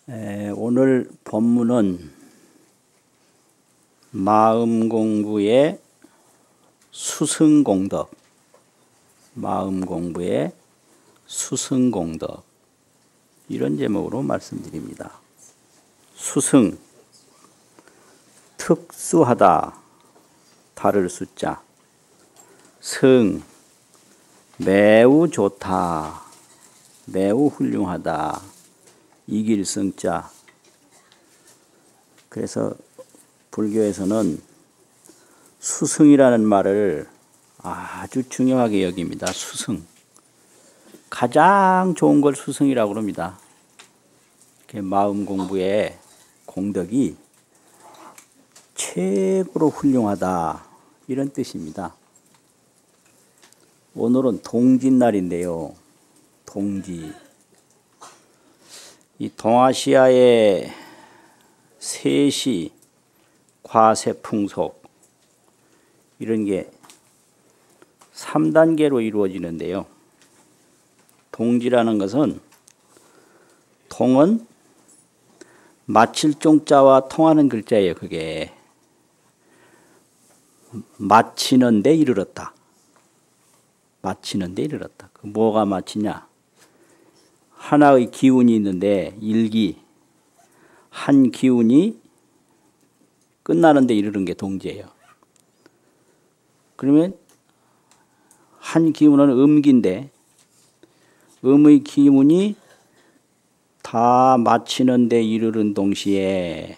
오늘 본문은 마음공부의 수승공덕, 마음공부의 수승공덕, 이런 제목으로 말씀드립니다. 수승, 특수하다, 다를 숫자. 승, 매우 좋다, 매우 훌륭하다, 이길 승자. 그래서 불교에서는 수승이라는 말을 아주 중요하게 여깁니다. 수승. 가장 좋은 걸 수승이라고 합니다. 마음 공부의 공덕이 최고로 훌륭하다, 이런 뜻입니다. 오늘은 동짓날인데요. 동지. 이 동아시아의 세시, 과세풍속, 이런 게 3단계로 이루어지는데요. 동지라는 것은, 동은 마칠 종자와 통하는 글자예요. 그게 마치는 데 이르렀다. 마치는 데 이르렀다. 그 뭐가 마치냐? 하나의 기운이 있는데, 일기, 한 기운이 끝나는 데 이르는 게 동지예요. 그러면 한 기운은 음기인데, 음의 기운이 다 마치는 데 이르는 동시에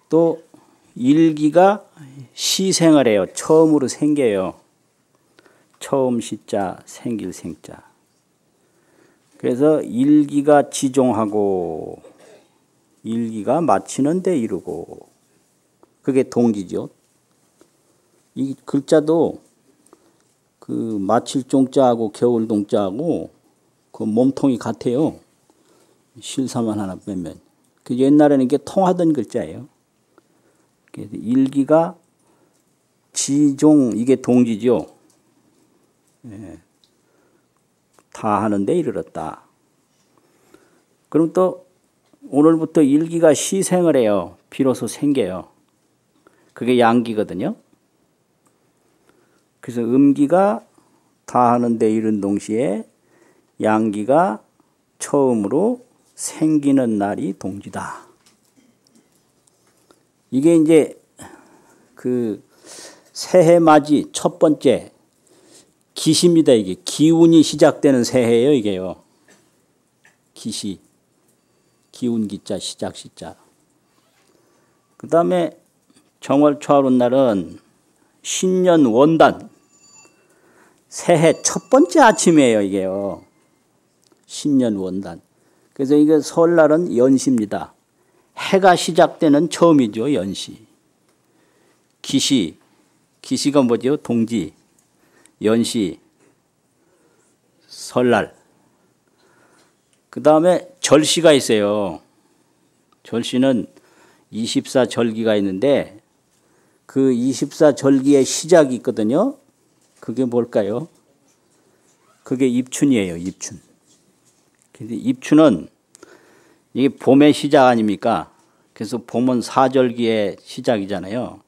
또 일기가 시생을 해요. 처음으로 생겨요. 처음 시자, 생길 생자. 그래서 일기가 지종하고 일기가 마치는 데 이르고, 그게 동지죠. 이 글자도 그 마칠 종자하고 겨울 동자하고 그 몸통이 같아요. 실사만 하나 빼면. 그 옛날에는 이게 통하던 글자예요. 그래서 일기가 지종, 이게 동지죠. 예. 다 하는데 이르렀다. 그럼 또 오늘부터 일기가 시생을 해요. 비로소 생겨요. 그게 양기거든요. 그래서 음기가 다 하는데 이른 동시에 양기가 처음으로 생기는 날이 동지다. 이게 이제 그 새해맞이 첫 번째 기시입니다. 이게 기운이 시작되는 새해예요. 이게요. 기시, 기운 기자, 시작 시자. 그 다음에 정월 초하룻 날은 신년 원단, 새해 첫 번째 아침이에요. 이게요. 신년 원단. 그래서 이게 설날은 연시입니다. 해가 시작되는 처음이죠. 연시. 기시, 기시가 뭐죠? 동지. 연시, 설날. 그 다음에 절시가 있어요. 절시는 24절기가 있는데, 그 24절기의 시작이 있거든요. 그게 뭘까요? 그게 입춘이에요. 입춘. 근데 입춘은 이게 봄의 시작 아닙니까? 그래서 봄은 사절기의 시작이잖아요.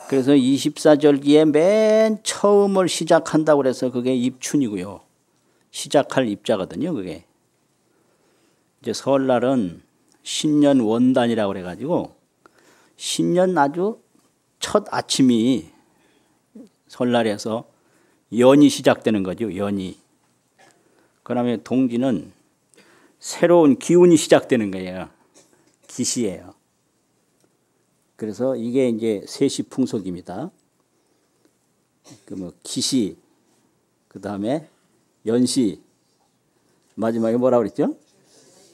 그래서 24절기에 맨 처음을 시작한다고 해서 그게 입춘이고요. 시작할 입자거든요, 그게. 이제 설날은 신년 원단이라고 그래가지고, 신년 아주 첫 아침이 설날에서 연이 시작되는 거죠, 연이. 그 다음에 동지는 새로운 기운이 시작되는 거예요. 기시예요. 그래서 이게 이제 세시 풍속입니다. 그 뭐 기시, 그 다음에 연시, 마지막에 뭐라고 그랬죠?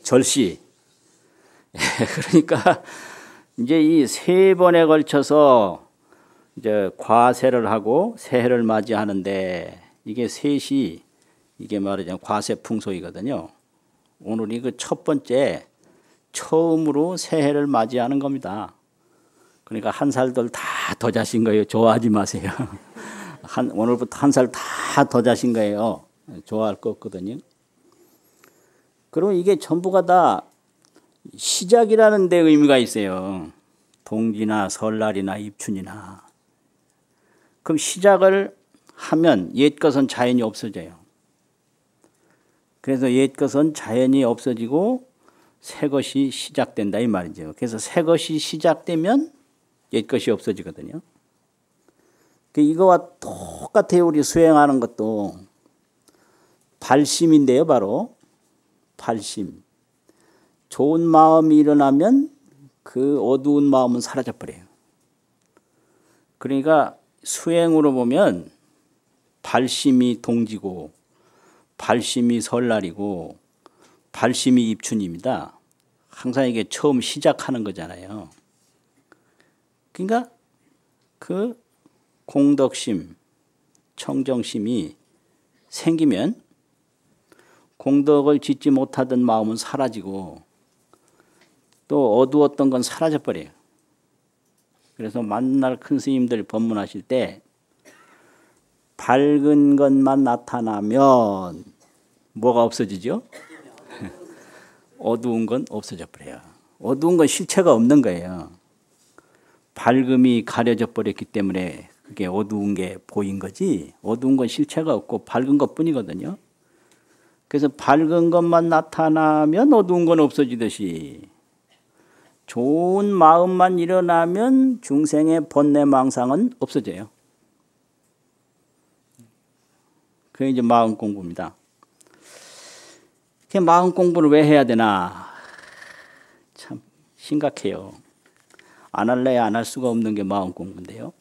절시. 그러니까 이제 이 세 번에 걸쳐서 이제 과세를 하고 새해를 맞이하는데, 이게 셋이, 이게 말하자면 과세풍속이거든요. 오늘이 그 첫 번째, 처음으로 새해를 맞이하는 겁니다. 그러니까 한 살들 다 더 자신 거예요. 좋아하지 마세요. 오늘부터 한 살 다 더 자신 거예요. 좋아할 거 없거든요. 그리고 이게 전부가 다 시작이라는 데 의미가 있어요. 동지나 설날이나 입춘이나. 그럼 시작을 하면 옛 것은 자연히 없어져요. 그래서 옛 것은 자연히 없어지고 새 것이 시작된다 이 말이죠. 그래서 새 것이 시작되면 옛 것이 없어지거든요. 이거와 똑같아요. 우리 수행하는 것도 발심인데요. 바로 발심. 좋은 마음이 일어나면 그 어두운 마음은 사라져버려요. 그러니까 수행으로 보면 발심이 동지고 발심이 설날이고 발심이 입춘입니다. 항상 이게 처음 시작하는 거잖아요. 그러니까 그 공덕심, 청정심이 생기면 공덕을 짓지 못하던 마음은 사라지고 또 어두웠던 건 사라져버려요. 그래서 만날 큰 스님들 법문하실 때 밝은 것만 나타나면 뭐가 없어지죠? 어두운 건 없어져 버려요. 어두운 건 실체가 없는 거예요. 밝음이 가려져 버렸기 때문에 그게 어두운 게 보인 거지 어두운 건 실체가 없고 밝은 것뿐이거든요. 그래서 밝은 것만 나타나면 어두운 건 없어지듯이 좋은 마음만 일어나면 중생의 번뇌망상은 없어져요. 그게 이제 마음 공부입니다. 마음 공부를 왜 해야 되나? 참 심각해요. 안 할래야 안 할 수가 없는 게 마음 공부인데요.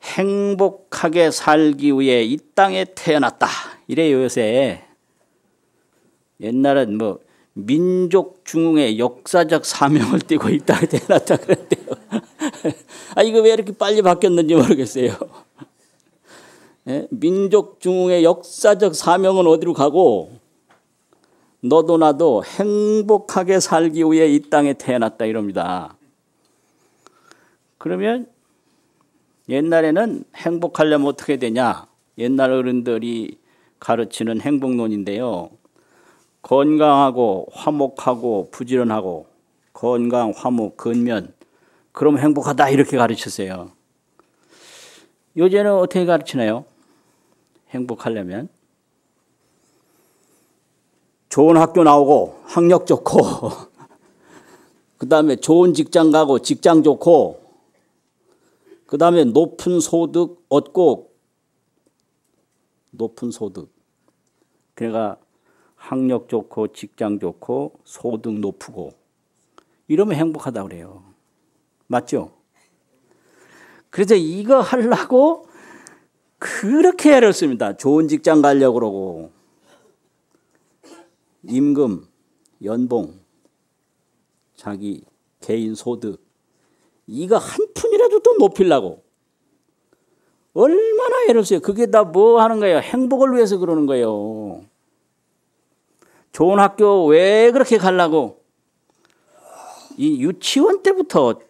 행복하게 살기 위해 이 땅에 태어났다. 이래요 요새. 옛날엔 뭐 민족 중흥의 역사적 사명을 띠고 이 땅에 태어났다 그랬대요. 이거 왜 이렇게 빨리 바뀌었는지 모르겠어요. 예? 민족 중흥의 역사적 사명은 어디로 가고 너도 나도 행복하게 살기 위해 이 땅에 태어났다 이럽니다. 그러면 옛날에는 행복하려면 어떻게 되냐? 옛날 어른들이 가르치는 행복론인데요. 건강하고 화목하고 부지런하고 건강, 화목, 근면 그럼 행복하다 이렇게 가르쳤어요. 요새는 어떻게 가르치나요? 행복하려면 좋은 학교 나오고 학력 좋고 그 다음에 좋은 직장 가고 직장 좋고 그 다음에 높은 소득 얻고 높은 소득 그러니까 학력 좋고 직장 좋고 소득 높고 이러면 행복하다고 그래요. 맞죠? 그래서 이거 하려고 그렇게 애를 씁니다. 좋은 직장 가려고 그러고 임금, 연봉, 자기 개인 소득 이거 한 푼이라도 더 높이려고 얼마나 애를 써요. 그게 다 뭐 하는 거예요? 행복을 위해서 그러는 거예요. 좋은 학교 왜 그렇게 가려고 이 유치원 때부터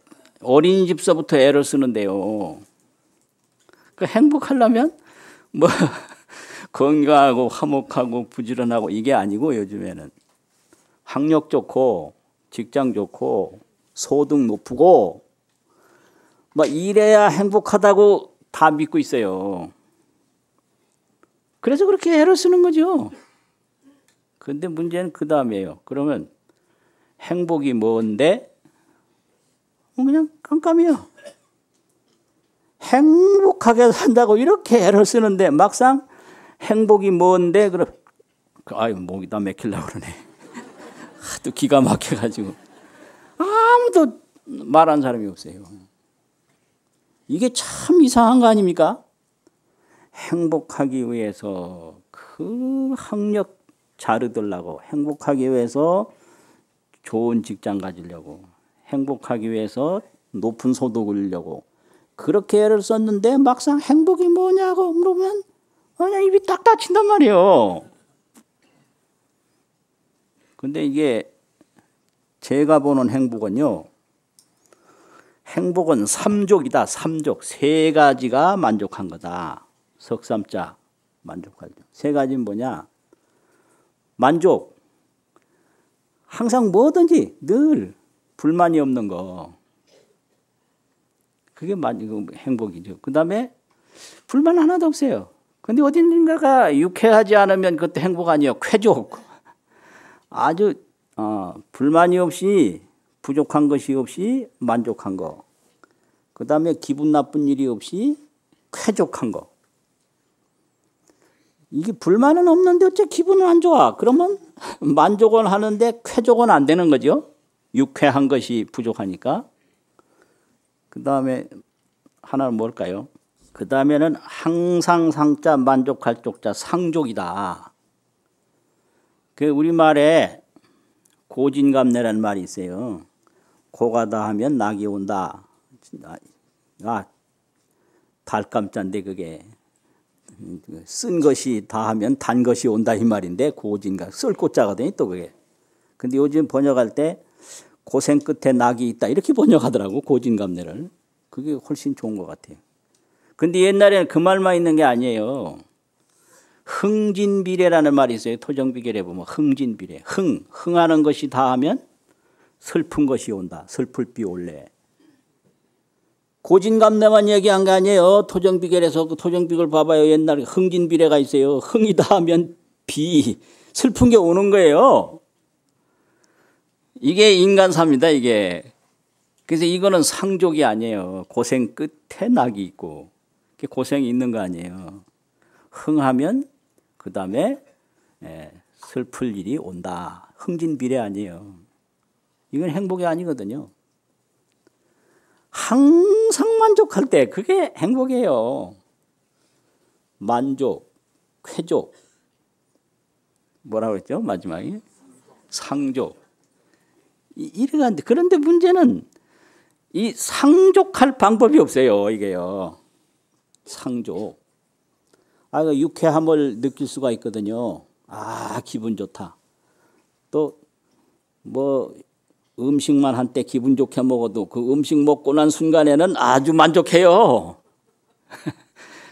어린이집서부터 애를 쓰는데요. 그 행복하려면 뭐 건강하고 화목하고 부지런하고 이게 아니고 요즘에는 학력 좋고 직장 좋고 소득 높고 막 이래야 행복하다고 다 믿고 있어요. 그래서 그렇게 애를 쓰는 거죠. 그런데 문제는 그 다음이에요. 그러면 행복이 뭔데? 그냥 깜깜해요. 행복하게 산다고 이렇게 애를 쓰는데 막상 행복이 뭔데? 그럼 아유 목이 다 막히려고 그러네. 하도 기가 막혀가지고 아무도 말하는 사람이 없어요. 이게 참 이상한 거 아닙니까? 행복하기 위해서 그 학력 잘 얻으려고 행복하기 위해서 좋은 직장 가지려고 행복하기 위해서 높은 소득을 얻으려고 그렇게 애를 썼는데 막상 행복이 뭐냐고 물으면 그냥 입이 딱 닫힌단 말이에요. 근데 이게 제가 보는 행복은요. 행복은 삼족이다. 삼족. 세 가지가 만족한 거다. 석삼자 만족하죠. 세 가지는 뭐냐? 만족. 항상 뭐든지 늘 불만이 없는 거. 그게 행복이죠. 그 다음에 불만 하나도 없어요. 근데 어딘가가 유쾌하지 않으면 그것도 행복 아니에요. 쾌족. 아주 불만이 없이 부족한 것이 없이 만족한 거. 그 다음에 기분 나쁜 일이 없이 쾌족한 거. 이게 불만은 없는데 어째 기분은 안 좋아. 그러면 만족은 하는데 쾌족은 안 되는 거죠. 유쾌한 것이 부족하니까. 그 다음에 하나는 뭘까요? 그 다음에는 항상 상자 만족할 쪽자 상족이다. 그 우리말에 고진감래라는 말이 있어요. 고가다 하면 낙이 온다. 달감자인데 그게 쓴 것이 다 하면 단 것이 온다 이 말인데 고진감 쓸 꽃자거든요 또 그게. 근데 요즘 번역할 때 고생 끝에 낙이 있다 이렇게 번역하더라고 고진감래를. 그게 훨씬 좋은 것 같아요. 근데 옛날에는 그 말만 있는 게 아니에요. 흥진비례라는 말이 있어요. 토정비결에 보면 흥진비례. 흥하는 것이 다 하면 슬픈 것이 온다. 슬플 비 올래. 고진감래만 얘기한 게 아니에요. 토정비결에서 그 토정비결 봐봐요. 옛날에 흥진비례가 있어요. 흥이다 하면 비 슬픈 게 오는 거예요. 이게 인간사입니다. 이게. 그래서 이거는 상족이 아니에요. 고생 끝에 낙이 있고 고생이 있는 거 아니에요. 흥하면 그 다음에 슬플 일이 온다. 흥진비례 아니에요. 이건 행복이 아니거든요. 항상 만족할 때 그게 행복이에요. 만족, 쾌족, 뭐라고 했죠? 마지막에 상족. 이래가는데 그런데 문제는 이 상족할 방법이 없어요. 이게요. 상족. 유쾌함을 느낄 수가 있거든요. 기분 좋다. 또 뭐 음식만 한때 기분 좋게 먹어도 그 음식 먹고 난 순간에는 아주 만족해요.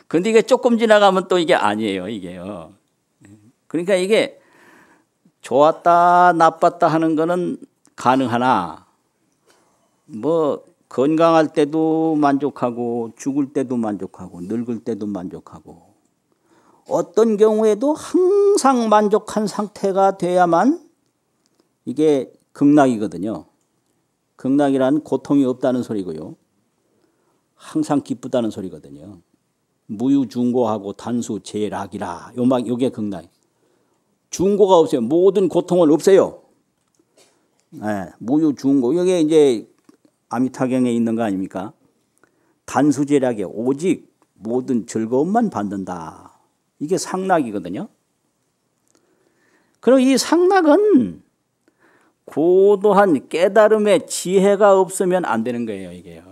근데 이게 조금 지나가면 또 이게 아니에요. 이게요. 그러니까 이게 좋았다 나빴다 하는 거는 가능하나 뭐 건강할 때도 만족하고 죽을 때도 만족하고 늙을 때도 만족하고 어떤 경우에도 항상 만족한 상태가 돼야만 이게 극락이거든요. 극락이란 고통이 없다는 소리고요. 항상 기쁘다는 소리거든요. 무유중고하고 단수 제락이라. 요게 극락. 중고가 없어요. 모든 고통을 없애요. 무유중고. 이게 이제 아미타경에 있는 거 아닙니까? 단수제락에 오직 모든 즐거움만 받는다. 이게 상락이거든요. 그리고 이 상락은 고도한 깨달음의 지혜가 없으면 안 되는 거예요. 이게요.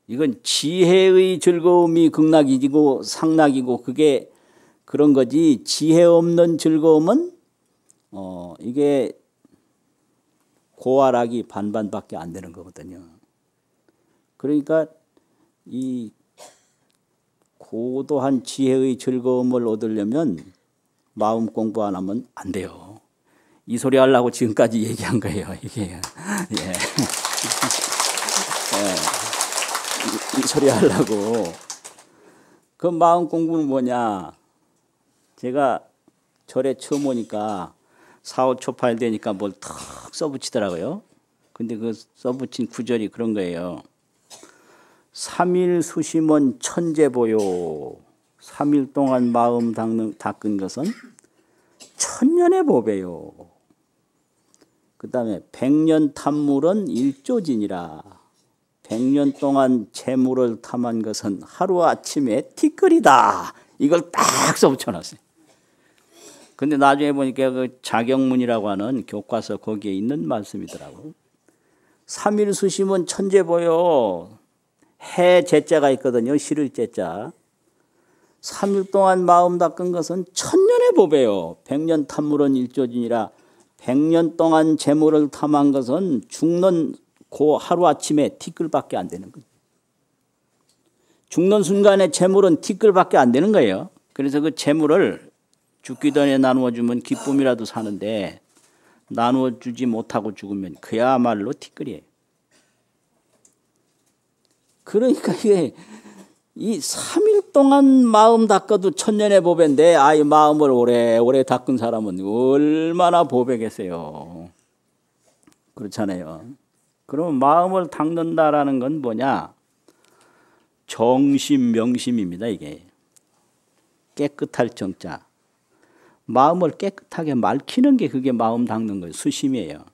이건 지혜의 즐거움이 극락이고 상락이고 그게 그런 거지 지혜 없는 즐거움은 이게 고와락이 반반밖에 안 되는 거거든요. 그러니까 이 고도한 지혜의 즐거움을 얻으려면 마음 공부 안 하면 안 돼요. 이 소리 하려고 지금까지 얘기한 거예요. 이게 이 소리 하려고. 그 마음 공부는 뭐냐? 제가 절에 처음 오니까 4, 5초 팔 되니까 뭘 탁 써붙이더라고요. 근데 그 써붙인 구절이 그런 거예요. 3일 수심은 천재보요. 3일 동안 마음 닦은 것은 천년의 보배요. 그 다음에 100년 탐물은 일조진이라. 100년 동안 재물을 탐한 것은 하루아침에 티끌이다. 이걸 딱 써붙여놨어요. 근데 나중에 보니까 그 자경문이라고 하는 교과서 거기에 있는 말씀이더라고. 3일 수심은 천재보요. 해 제자가 있거든요. 실을 제자. 3일 동안 마음 닦은 것은 천년의 보배요. 100년 탐물은 일조진이라. 100년 동안 재물을 탐한 것은 죽는 그 하루아침에 티끌밖에 안 되는 거예요. 죽는 순간에 재물은 티끌밖에 안 되는 거예요. 그래서 그 재물을 죽기 전에 나누어주면 기쁨이라도 사는데 나누어주지 못하고 죽으면 그야말로 티끌이에요. 그러니까 이게 이 3일 동안 마음 닦아도 천년의 보배인데 이 마음을 오래오래 닦은 사람은 얼마나 보배겠어요. 그렇잖아요. 그러면 마음을 닦는다라는 건 뭐냐? 정심, 명심입니다. 이게 깨끗할 정자. 마음을 깨끗하게 맑히는 게 그게 마음 닦는 거예요. 수심이에요.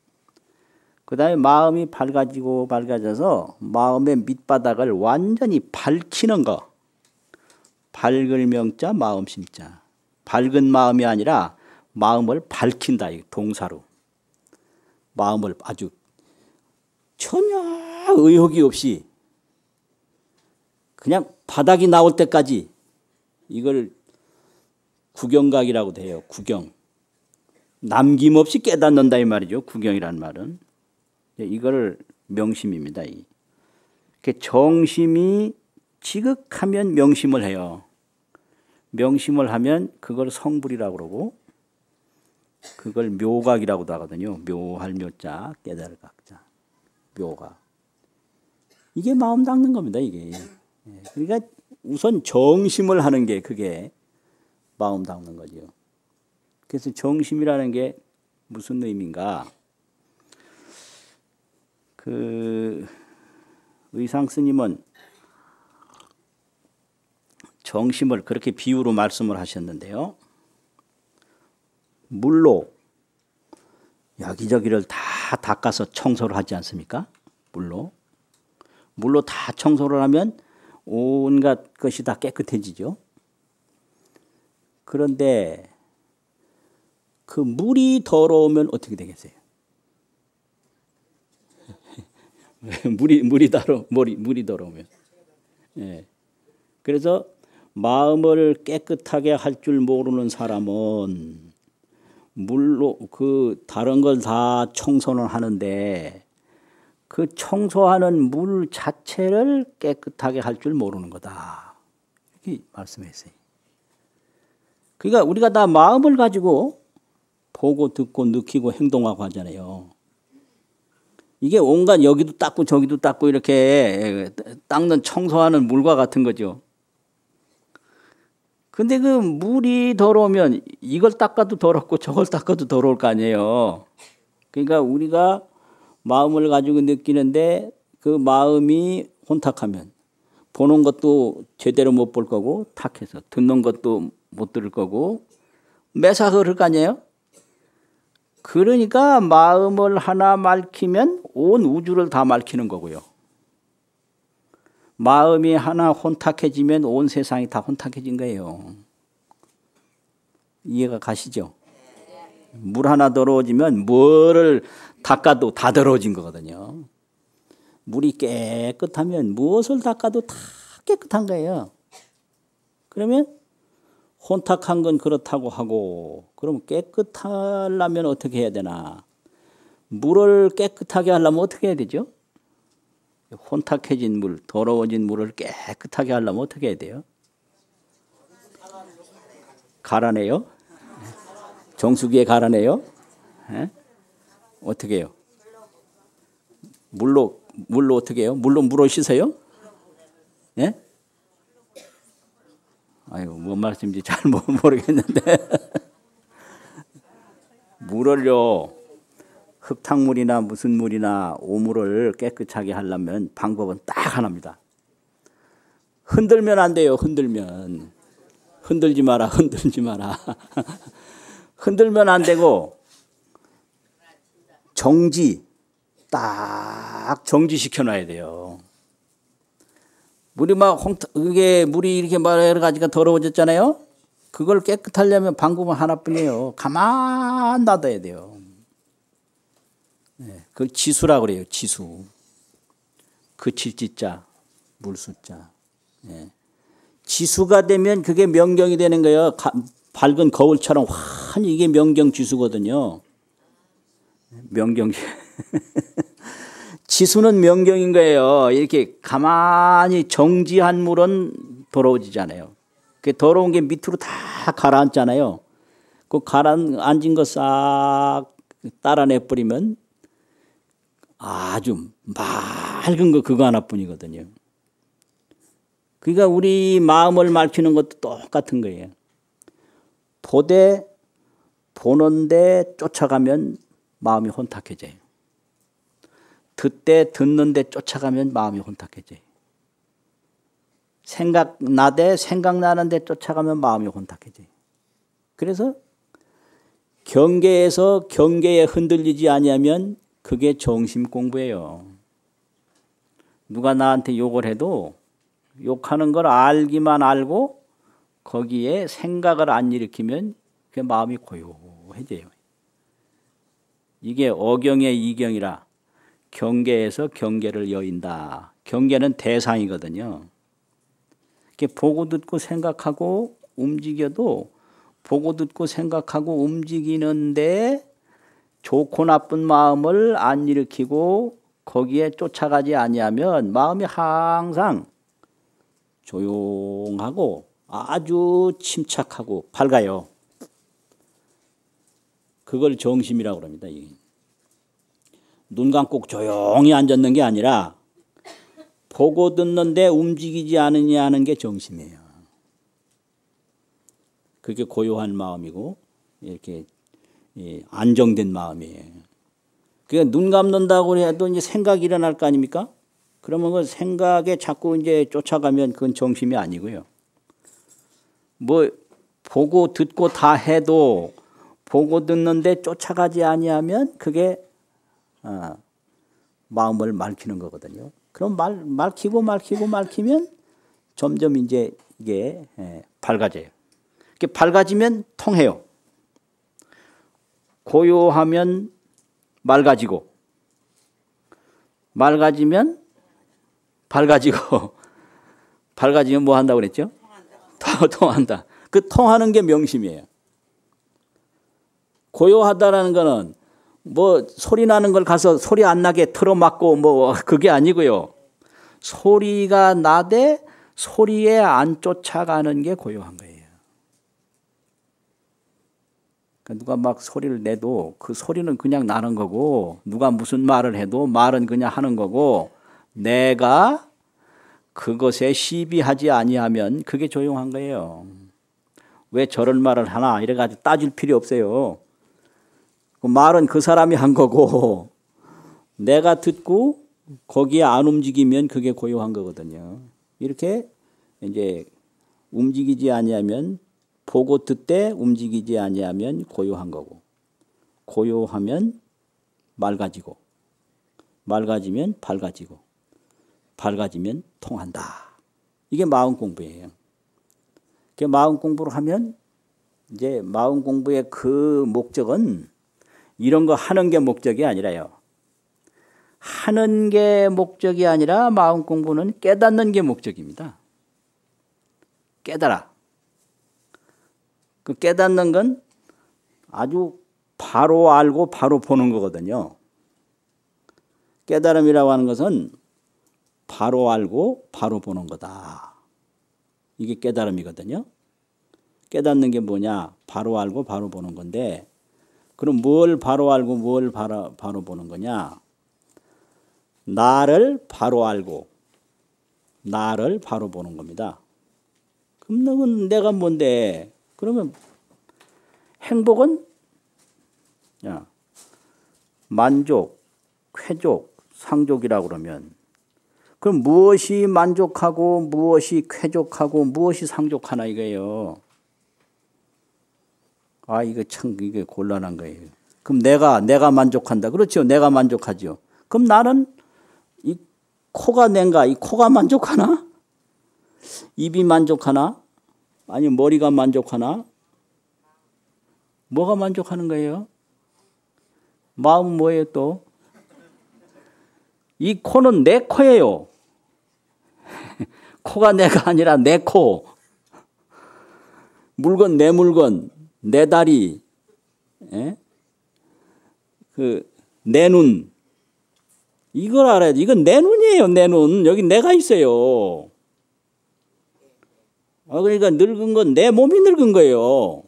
그 다음에 마음이 밝아져서 마음의 밑바닥을 완전히 밝히는 거. 밝을 명자, 마음 심자. 밝은 마음이 아니라 마음을 밝힌다. 동사로. 마음을 아주 전혀 의혹이 없이 그냥 바닥이 나올 때까지 이걸 구경각이라고 돼요. 구경. 남김없이 깨닫는다 이 말이죠. 구경이란 말은. 이걸 명심입니다. 정심이 지극하면 명심을 해요. 명심을 하면 그걸 성불이라고 그러고 그걸 묘각이라고도 하거든요. 묘할 묘자, 깨달을 각자. 묘각. 이게 마음 닦는 겁니다. 이게. 그러니까 우선 정심을 하는 게 그게 마음 닦는 거죠. 그래서 정심이라는 게 무슨 의미인가? 의상 스님은 정심을 그렇게 비유로 말씀을 하셨는데요. 물로 여기저기를 다 닦아서 청소를 하지 않습니까? 물로 다 청소를 하면 온갖 것이 다 깨끗해지죠. 그런데 그 물이 더러우면 어떻게 되겠어요? 물이 더러우면. 예. 그래서 마음을 깨끗하게 할 줄 모르는 사람은 물로 다른 걸 다 청소는 하는데 그 청소하는 물 자체를 깨끗하게 할 줄 모르는 거다. 이렇게 말씀했어요. 그러니까 우리가 다 마음을 가지고 보고 듣고 느끼고 행동하고 하잖아요. 이게 온갖 여기도 닦고 저기도 닦고 이렇게 닦는 청소하는 물과 같은 거죠. 근데 그 물이 더러우면 이걸 닦아도 더럽고 저걸 닦아도 더러울 거 아니에요. 그러니까 우리가 마음을 가지고 느끼는데 그 마음이 혼탁하면 보는 것도 제대로 못 볼 거고 탁해서 듣는 것도 못 들을 거고 매사 그럴 거 아니에요. 그러니까 마음을 하나 맑히면 온 우주를 다 맑히는 거고요. 마음이 하나 혼탁해지면 온 세상이 다 혼탁해진 거예요. 이해가 가시죠? 물 하나 더러워지면 뭐를 닦아도 다 더러워진 거거든요. 물이 깨끗하면 무엇을 닦아도 다 깨끗한 거예요. 그러면 혼탁한 건 그렇다고 하고 그럼 깨끗하려면 어떻게 해야 되나? 물을 깨끗하게 하려면 어떻게 해야 되죠? 혼탁해진 물, 더러워진 물을 깨끗하게 하려면 어떻게 해야 돼요? 갈아내요? 정수기에 갈아내요? 에? 어떻게 해요? 물로 어떻게 해요? 물로 씻어요? 예? 아이고, 뭔 말씀인지 잘 모르겠는데. 물을요, 흙탕물이나 무슨 물이나 오물을 깨끗하게 하려면 방법은 딱 하나입니다. 흔들면 안 돼요, 흔들면. 흔들지 마라. 흔들면 안 되고, 딱 정지시켜 놔야 돼요. 물이 물이 이렇게 여러 가지가 더러워졌잖아요? 그걸 깨끗하려면 방법은 하나뿐이에요. 가만 놔둬야 돼요. 네, 그걸 지수라고 그래요, 지수. 그칠 지자, 물수자. 네. 지수가 되면 그게 명경이 되는 거예요. 밝은 거울처럼 환히 이게 명경지수거든요. 명경. 지수는 명경인 거예요. 이렇게 가만히 정지한 물은 더러워지잖아요. 그 더러운 게 밑으로 다 가라앉잖아요. 그 가라앉은 거 싹 따라내버리면 아주 맑은 거 그거 하나뿐이거든요. 그러니까 우리 마음을 맑히는 것도 똑같은 거예요. 보는데 쫓아가면 마음이 혼탁해져요. 듣는데 쫓아가면 마음이 혼탁해져요. 생각나는데 쫓아가면 마음이 혼탁해져요. 그래서 경계에서 경계에 흔들리지 아니하면 그게 정심 공부예요. 누가 나한테 욕을 해도 욕하는 걸 알기만 알고 거기에 생각을 안 일으키면 그 마음이 고요해져요. 이게 어경의 이경이라 경계에서 경계를 여인다. 경계는 대상이거든요. 이렇게 보고 듣고 생각하고 움직여도 보고 듣고 생각하고 움직이는데 좋고 나쁜 마음을 안 일으키고 거기에 쫓아가지 아니하면 마음이 항상 조용하고 아주 침착하고 밝아요. 그걸 정심이라고 합니다. 눈 감고 조용히 앉았는 게 아니라 보고 듣는데 움직이지 않으냐 하는 게 정심이에요. 그게 고요한 마음이고 이렇게 안정된 마음이에요. 그러니까 눈 감는다고 해도 이제 생각이 일어날 거 아닙니까? 그러면 그 생각에 자꾸 이제 쫓아가면 그건 정심이 아니고요. 뭐 보고 듣고 다 해도 보고 듣는데 쫓아가지 아니하면 그게 마음을 맑히는 거거든요. 그럼 맑히면 점점 이제 이게 밝아져요. 이렇게 밝아지면 통해요. 고요하면 맑아지고, 맑아지면 밝아지고, 밝아지면 뭐 한다고 그랬죠? 통한다. 그 통하는 게 명심이에요. 고요하다라는 거는 뭐 소리 나는 걸 가서 소리 안 나게 틀어막고 뭐 그게 아니고요. 소리가 나되 소리에 안 쫓아가는 게 고요한 거예요. 그러니까 누가 막 소리를 내도 그 소리는 그냥 나는 거고 누가 무슨 말을 해도 말은 그냥 하는 거고 내가 그것에 시비하지 아니하면 그게 조용한 거예요. 왜 저런 말을 하나 이래가지고 따질 필요 없어요. 그 말은 그 사람이 한 거고 내가 듣고 거기에 안 움직이면 그게 고요한 거거든요. 이렇게 이제 움직이지 아니하면 보고 듣되 움직이지 아니하면 고요한 거고 고요하면 맑아지고 맑아지면 밝아지고 밝아지면 통한다. 이게 마음 공부예요. 그 마음 공부를 하면 이제 마음 공부의 그 목적은 이런 거 하는 게 목적이 아니라요. 하는 게 목적이 아니라 마음 공부는 깨닫는 게 목적입니다. 깨달아. 그 깨닫는 건 아주 바로 알고 바로 보는 거거든요. 깨달음이라고 하는 것은 바로 알고 바로 보는 거다. 이게 깨달음이거든요. 깨닫는 게 뭐냐? 바로 알고 바로 보는 건데 그럼 뭘 바로 알고 뭘 바로 보는 거냐? 나를 바로 알고 나를 바로 보는 겁니다. 그럼 너는 내가 뭔데? 그러면 행복은 만족, 쾌족, 상족이라고 그러면 그럼 무엇이 만족하고 무엇이 쾌족하고 무엇이 상족하나 이거예요. 아 이거 참 이게 곤란한 거예요. 그럼 내가 만족한다. 그렇죠. 내가 만족하죠. 그럼 나는 이 코가 낸가? 이 코가 만족하나? 입이 만족하나? 아니면 머리가 만족하나? 뭐가 만족하는 거예요? 마음은 뭐예요 또? 이 코는 내 코예요. 코가 내가 아니라 내 코. 물건 내 물건, 내 다리, 내 눈. 이걸 알아야지. 이건 내 눈이에요, 내 눈. 여기 내가 있어요. 그러니까 늙은 건 내 몸이 늙은 거예요.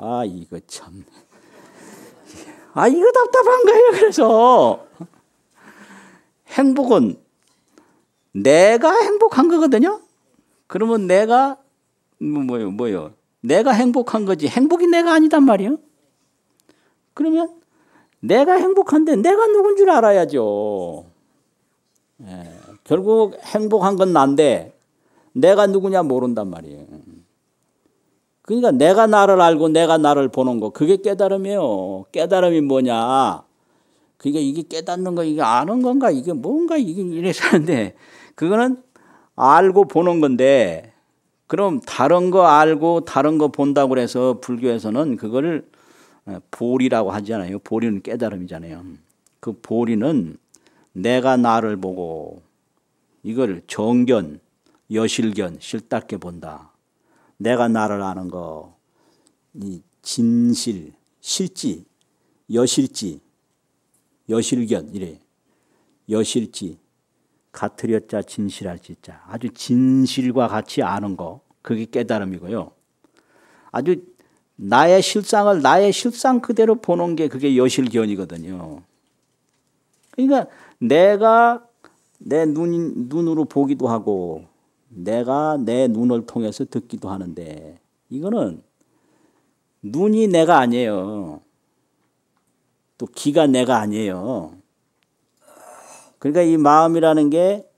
아, 이거 참. 아, 이거 답답한 거예요. 그래서 행복은 내가 행복한 거거든요. 그러면 내가 뭐요? 내가 행복한 거지 행복이 내가 아니단 말이에요. 그러면 내가 행복한데 내가 누군 줄 알아야죠. 예, 결국 행복한 건 난데 내가 누구냐 모른단 말이에요. 그러니까 내가 나를 알고 내가 나를 보는 거 그게 깨달음이에요. 깨달음이 뭐냐? 그러니까 이게 깨닫는 거 이게 아는 건가 이게 뭔가 이게 이래서 하는데 그거는 알고 보는 건데 그럼 다른 거 알고 다른 거 본다고 그래서 불교에서는 그거를 보리라고 하잖아요. 보리는 깨달음이잖아요. 그 보리는 내가 나를 보고 이걸 정견, 여실견, 실답게 본다. 내가 나를 아는 거, 이 진실, 실지, 여실지, 여실견 이래. 여실지, 같으렸자 진실할지자. 아주 진실과 같이 아는 거, 그게 깨달음이고요. 아주 나의 실상 그대로 보는 게 그게 여실견이거든요. 그러니까 내가 내 눈으로 보기도 하고 내가 내 눈을 통해서 듣기도 하는데 이거는 눈이 내가 아니에요. 또 귀가 내가 아니에요. 그러니까 이 마음이라는 게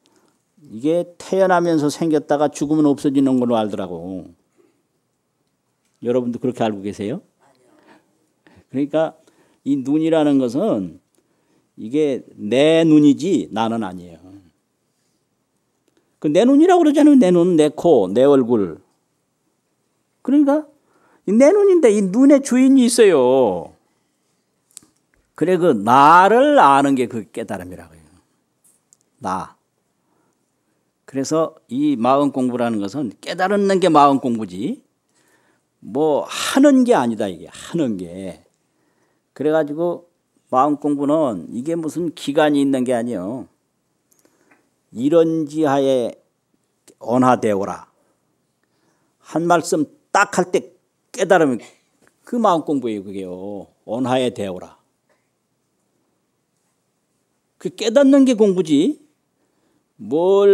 이게 태어나면서 생겼다가 죽으면 없어지는 걸로 알더라고. 여러분도 그렇게 알고 계세요? 그러니까 이 눈이라는 것은 이게 내 눈이지 나는 아니에요. 그 내 눈이라고 그러잖아요. 내 눈, 내 코, 내 얼굴. 그러니까 내 눈인데 이 눈의 주인이 있어요. 그래 그 나를 아는 게 그 깨달음이라고 해요. 나. 그래서 이 마음 공부라는 것은 깨달는 게 마음 공부지 뭐 하는 게 아니다 이게 하는 게. 그래가지고 마음 공부는 이게 무슨 기간이 있는 게 아니에요. 이런지하에 언하되오라. 한 말씀 딱 할 때 깨달으면 그 마음 공부예요. 그게요. 언하에 되오라. 그 깨닫는 게 공부지. 뭐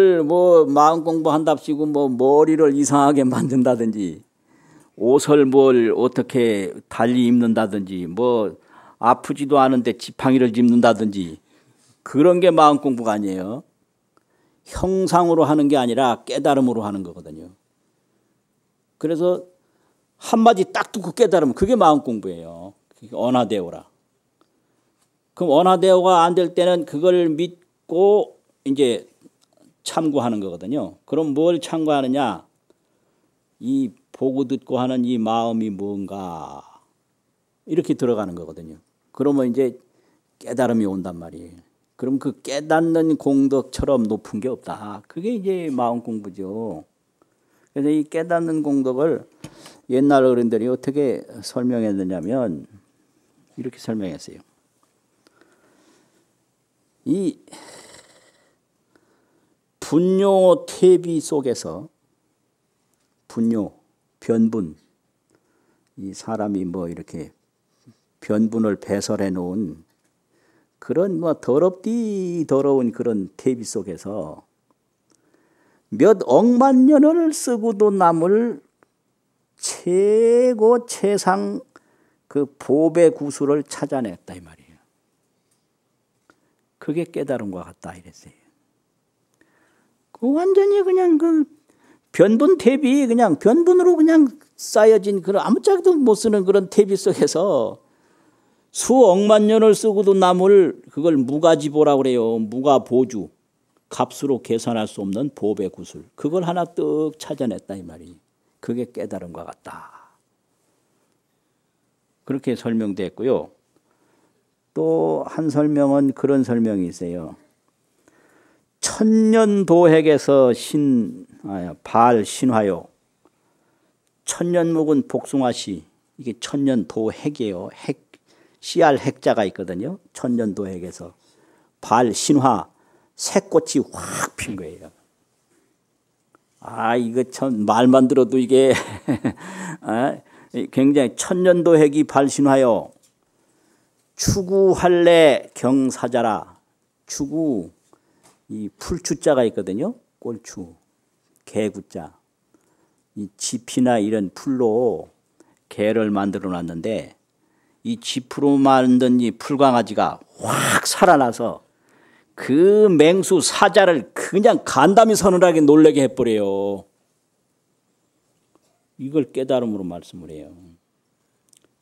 마음 공부한답시고 뭐 머리를 이상하게 만든다든지 옷을 뭘 어떻게 달리 입는다든지 뭐 아프지도 않은데 지팡이를 짚는다든지 그런 게 마음 공부가 아니에요. 형상으로 하는 게 아니라 깨달음으로 하는 거거든요. 그래서 한마디 딱 듣고 깨달으면 그게 마음 공부예요. 언하되오라. 그럼 언하되오가 안 될 때는 그걸 믿고 이제 참고하는 거거든요. 그럼 뭘 참고하느냐? 이 보고 듣고 하는 이 마음이 뭔가 이렇게 들어가는 거거든요. 그러면 이제 깨달음이 온단 말이에요. 그럼 그 깨닫는 공덕처럼 높은 게 없다. 그게 이제 마음 공부죠. 그래서 이 깨닫는 공덕을 옛날 어른들이 어떻게 설명했느냐면 이렇게 설명했어요. 이 분뇨 퇴비 속에서 분뇨, 변분, 이 사람이 뭐 이렇게 변분을 배설해 놓은 그런 뭐 더럽디 더러운 그런 퇴비 속에서 몇 억만 년을 쓰고도 남을 최고 최상 그 보배 구수를 찾아냈다 이 말이에요. 그게 깨달음과 같다 이랬어요. 그 완전히 그냥 그 변분 퇴비 그냥 변분으로 그냥 쌓여진 그런 아무짝에도 못 쓰는 그런 퇴비 속에서 수억만 년을 쓰고도 남을 그걸 무가지보라고 그래요. 무가보주. 값으로 계산할 수 없는 보배 구슬. 그걸 하나 떡 찾아냈다 이 말이. 그게 깨달음과 같다. 그렇게 설명됐고요. 또 한 설명은 그런 설명이 있어요. 천년도핵에서 발신화요. 천년묵은 복숭아씨. 이게 천년도핵이에요. 씨알 핵자가 있거든요. 천년도핵에서 발신화 새꽃이 확 핀 거예요. 아 이거 참 말만 들어도 이게 굉장히 천년도핵이 발신하여 추구할래 경사자라. 추구, 이 풀추자가 있거든요. 꼴추, 개구자. 이 짚이나 이런 풀로 개를 만들어 놨는데 이 짚으로 만든 이 풀강아지가 확 살아나서 그 맹수 사자를 그냥 간담이 서늘하게 놀래게 해버려요. 이걸 깨달음으로 말씀을 해요.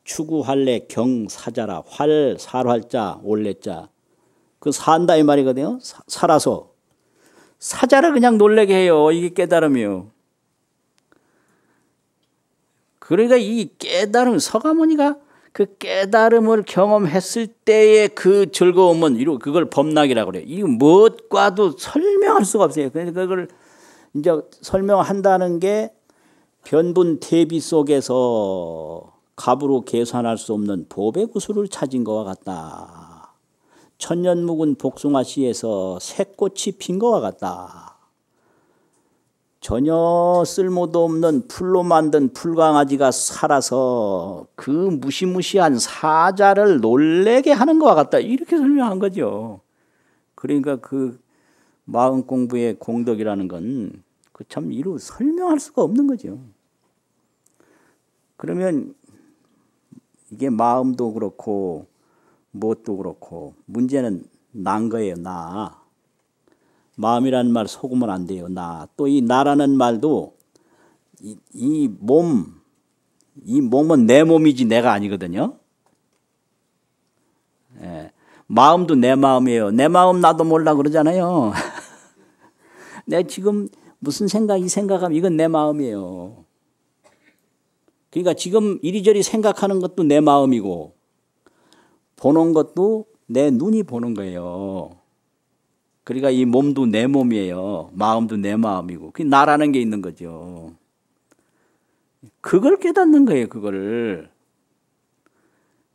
추구할래 경사자라. 활, 살활자, 올래자. 그 산다 이 말이거든요. 살아서. 사자를 그냥 놀래게 해요. 이게 깨달음이요. 그러니까 이 깨달음, 서가모니가 그 깨달음을 경험했을 때의 그 즐거움은 그걸 법락이라고 그래요. 이 무엇과도 설명할 수가 없어요. 그래서 그걸 이제 설명한다는 게 변분 대비 속에서 값으로 계산할 수 없는 법의 구수를 찾은 것과 같다. 천년 묵은 복숭아씨에서 새꽃이 핀 것과 같다. 전혀 쓸모도 없는 풀로 만든 풀강아지가 살아서 그 무시무시한 사자를 놀래게 하는 것과 같다. 이렇게 설명한 거죠. 그러니까 그 마음 공부의 공덕이라는 건 그 참 이루 설명할 수가 없는 거죠. 그러면 이게 마음도 그렇고 무엇도 그렇고 문제는 난 거예요. 나. 마음이라는 말 속으면 안 돼요. 나. 또 이 나라는 말도 이 몸은 내 몸이지 내가 아니거든요. 예. 마음도 내 마음이에요. 내 마음 나도 몰라 그러잖아요. 내가 지금 무슨 이 생각하면 이건 내 마음이에요. 그러니까 지금 이리저리 생각하는 것도 내 마음이고 보는 것도 내 눈이 보는 거예요. 그러니까 이 몸도 내 몸이에요. 마음도 내 마음이고 그 나라는 게 있는 거죠. 그걸 깨닫는 거예요. 그거를.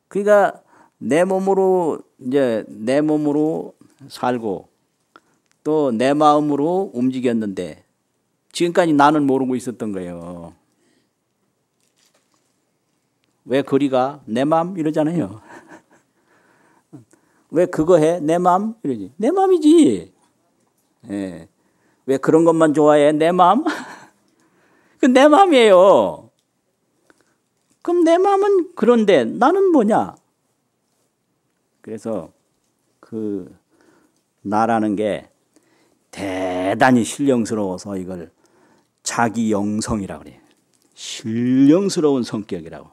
그러니까 내 몸으로 살고 또 내 마음으로 움직였는데 지금까지 나는 모르고 있었던 거예요. 왜 거리가 내 마음 이러잖아요. 왜 그거 해? 내 마음 이러지. 내 마음이지. 예. 왜 그런 것만 좋아해? 내 마음? 그 내 마음이에요. 그럼 내 마음은 그런데 나는 뭐냐? 그래서 그 나라는 게 대단히 신령스러워서 이걸 자기 영성이라고 그래요. 신령스러운 성격이라고.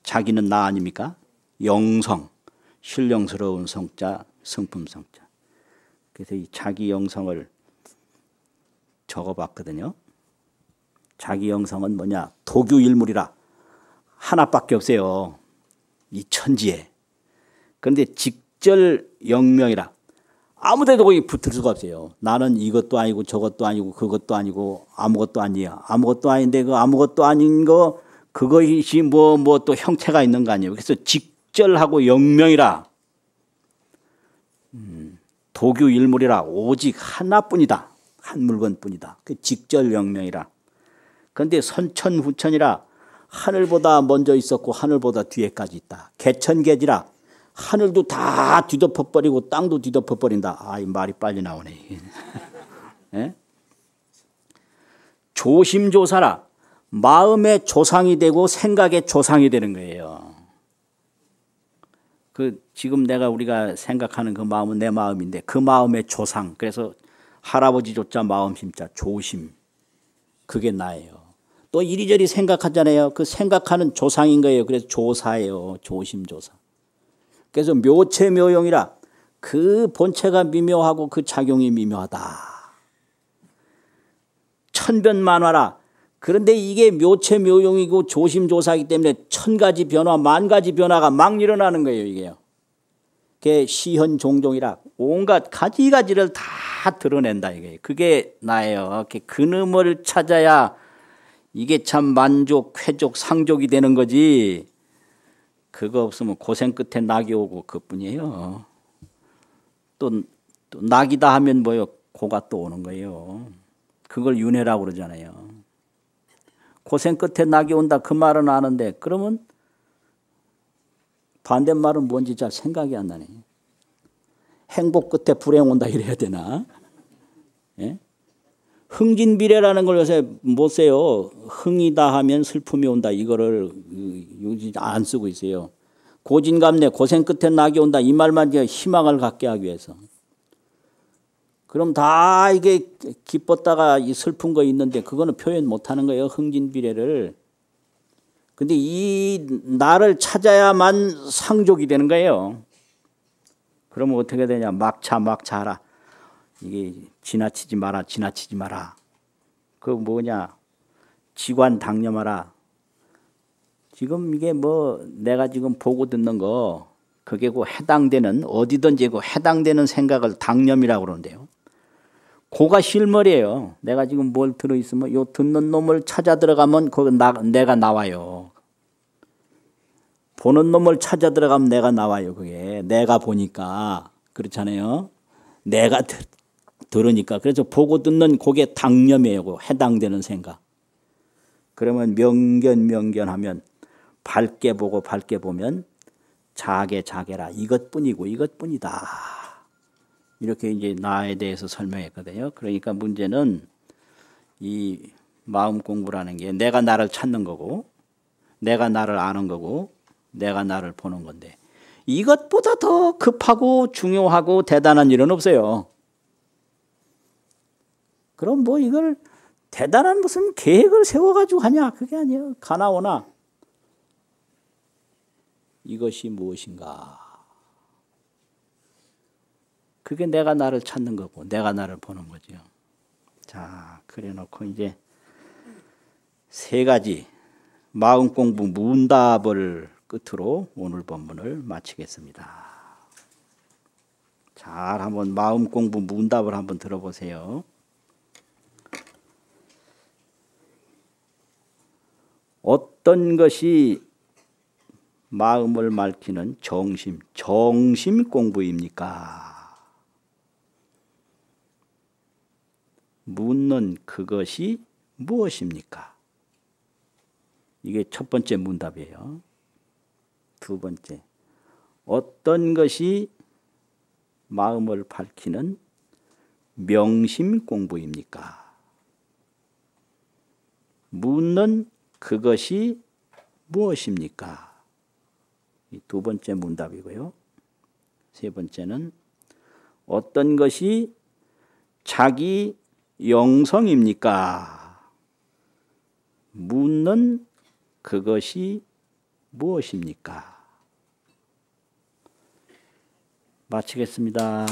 자기는 나 아닙니까? 영성, 신령스러운 성자, 성품 성자. 그래서 이 자기 영성을 적어봤거든요. 자기 영성은 뭐냐? 도규일물이라 하나밖에 없어요. 이 천지에. 그런데 직절 영명이라 아무데도 거기 붙을 수가 없어요. 나는 이것도 아니고 저것도 아니고 그것도 아니고 아무것도 아니야. 아무것도 아닌데 그 아무것도 아닌 거 그것이 뭐 또 형태가 있는 거 아니에요. 그래서 직절하고 영명이라 도규일물이라 오직 하나뿐이다. 한 물건뿐이다. 그 직절 영명이라. 그런데 선천후천이라 하늘보다 먼저 있었고 하늘보다 뒤에까지 있다. 개천개지라 하늘도 다 뒤덮어버리고 땅도 뒤덮어버린다. 아, 이 말이 빨리 나오네. 예? 조심조사라 마음의 조상이 되고 생각의 조상이 되는 거예요. 그 지금 우리가 생각하는 그 마음은 내 마음인데 그 마음의 조상. 그래서 할아버지 조자 마음 심자 조심. 그게 나예요. 또 이리저리 생각하잖아요. 그 생각하는 조상인 거예요. 그래서 조사예요. 조심조사. 그래서 묘체묘용이라 그 본체가 미묘하고 그 작용이 미묘하다. 천변만화라. 그런데 이게 묘체묘용이고 조심조사이기 때문에 천가지 변화, 만가지 변화가 막 일어나는 거예요. 이게요. 그게 시현종종이라 온갖 가지가지를 다 드러낸다. 이게 그게 나예요. 그놈을 찾아야 이게 참 만족, 쾌족, 상족이 되는 거지. 그거 없으면 고생 끝에 낙이 오고 그뿐이에요. 또 낙이다 하면 뭐요? 고가 또 오는 거예요. 그걸 윤회라고 그러잖아요. 고생 끝에 낙이 온다 그 말은 아는데 그러면 반대말은 뭔지 잘 생각이 안 나네. 행복 끝에 불행 온다 이래야 되나? 예? 흥진비례라는 걸 요새 못 써요. 흥이다 하면 슬픔이 온다 이거를 안 쓰고 있어요. 고진감래 고생 끝에 낙이 온다 이 말만 희망을 갖게 하기 위해서. 그럼 다 이게 기뻤다가 이 슬픈 거 있는데 그거는 표현 못 하는 거예요. 흥진비례를. 근데 이 나를 찾아야만 상족이 되는 거예요. 그러면 어떻게 되냐. 막차라. 이게 지나치지 마라. 그 뭐냐. 지관 당념하라. 지금 이게 뭐 내가 지금 보고 듣는 거 그게 그 해당되는 어디든지 그 해당되는 생각을 당념이라고 그러는데요. 고가 실물이에요. 내가 지금 뭘 들어있으면 요 듣는 놈을 찾아 들어가면 거기 내가 나와요. 보는 놈을 찾아 들어가면 내가 나와요. 그게 내가 보니까 그렇잖아요. 내가 들으니까 그래서 보고 듣는 그게 당념이에요. 그 해당되는 생각. 그러면 명견하면 밝게 보고 밝게 보면 자게라 이것뿐이고 이것뿐이다. 이렇게 이제 나에 대해서 설명했거든요. 그러니까 문제는 이 마음 공부라는 게 내가 나를 찾는 거고 내가 나를 아는 거고 내가 나를 보는 건데 이것보다 더 급하고 중요하고 대단한 일은 없어요. 그럼 뭐 이걸 대단한 무슨 계획을 세워가지고 하냐 그게 아니에요. 가나오나 이것이 무엇인가. 그게 내가 나를 찾는 거고 내가 나를 보는 거죠. 자, 그래 놓고 이제 세 가지 마음 공부 문답을 끝으로 오늘 본문을 마치겠습니다. 잘 한번 마음 공부 문답을 한번 들어보세요. 어떤 것이 마음을 밝히는 정심 공부입니까? 묻는 그것이 무엇입니까? 이게 첫 번째 문답이에요. 두 번째, 어떤 것이 마음을 밝히는 명심 공부입니까? 묻는 그것이 무엇입니까? 이 두 번째 문답이고요. 세 번째는 어떤 것이 자기 영성입니까? 묻는 그것이 무엇입니까? 마치겠습니다.